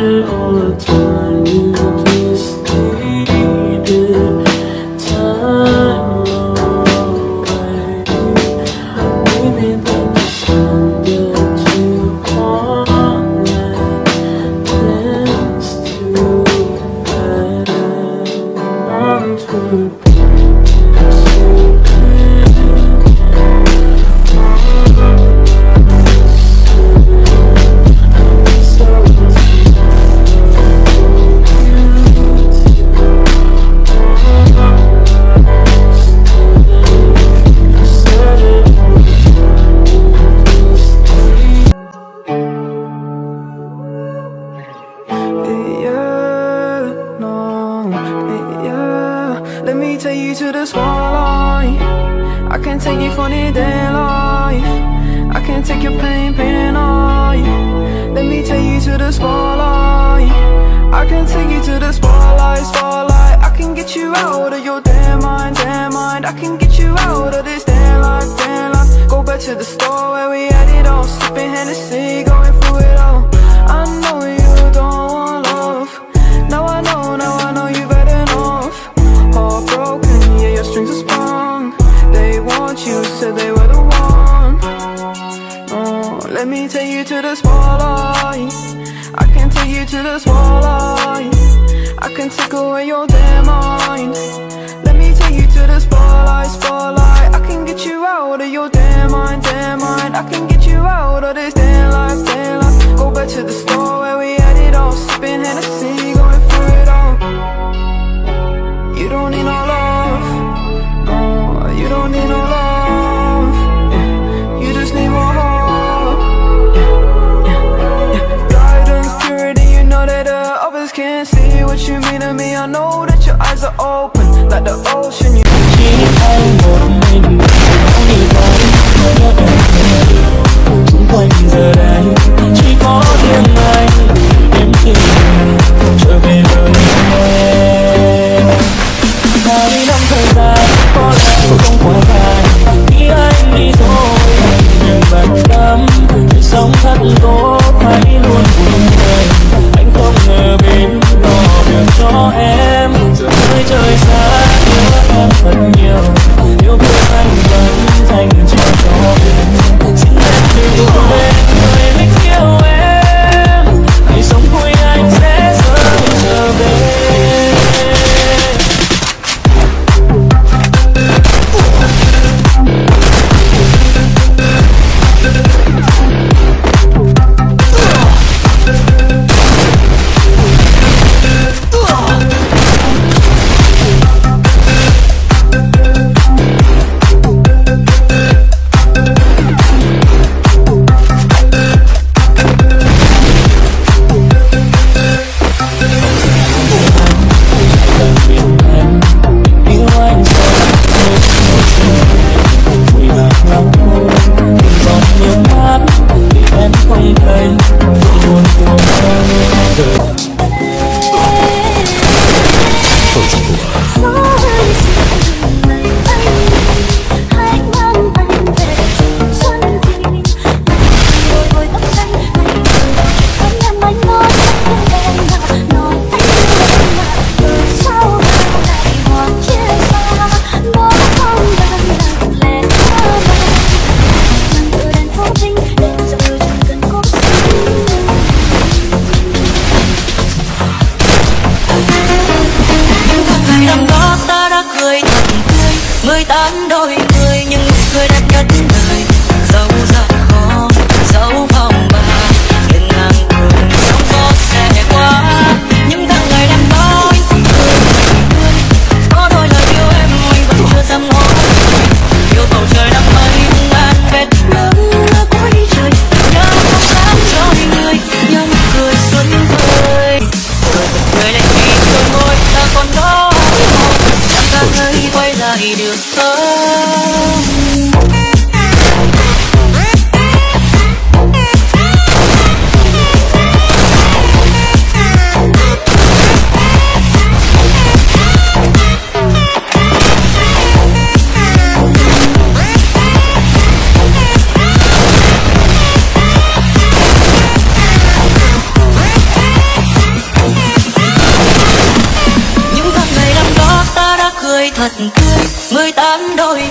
it all the time. You just needed time away. Maybe that the sun that you wanted tends to fade. Want to be Let me take you to the spotlight. I can take you for the daylight. I can take your pain away. Let me take you to the spotlight. I can take you to the spotlight. I can get you out of your damn mind. I can get you out of this damn life. Go back to the store where we had it all, sipping Hennessy, going through it all. I know you don't want love. Now I know you've had enough. Heartbroken, yeah, your strings are sprung. They want you, said they were the one. Oh, let me take you to the spotlight. I can take you to the spotlight. I can take away your damn mind. Let me take you to the spotlight. I can get you out of your damn mind. I can get you out of this damn life. Go back to the store where we had it all, sipping Hennessy, going through it all. You don't need no love, no, you don't need no love. You just need more hope. Guidance, purity, you know that others can't see what you mean to me. I know that your eyes are open, like the ocean. You chỉ anh một mình đi tới nhớ em xung quanh giờ đây chỉ có riêng anh đến khi trở về bên em. 20 năm thời gian có lẽ không quá dài khi anh đi thôi nhưng bận tâm đời sống thật tốt hãy luôn buồn cười anh không ngờ bên lo việc cho em nơi trời xa nhớ em thật nhiều yêu thương anh vẫn dành cho em xin em đừng quên người mình yêu em ngày sống vui anh sẽ sớm trở về. thật tươi 18 đôi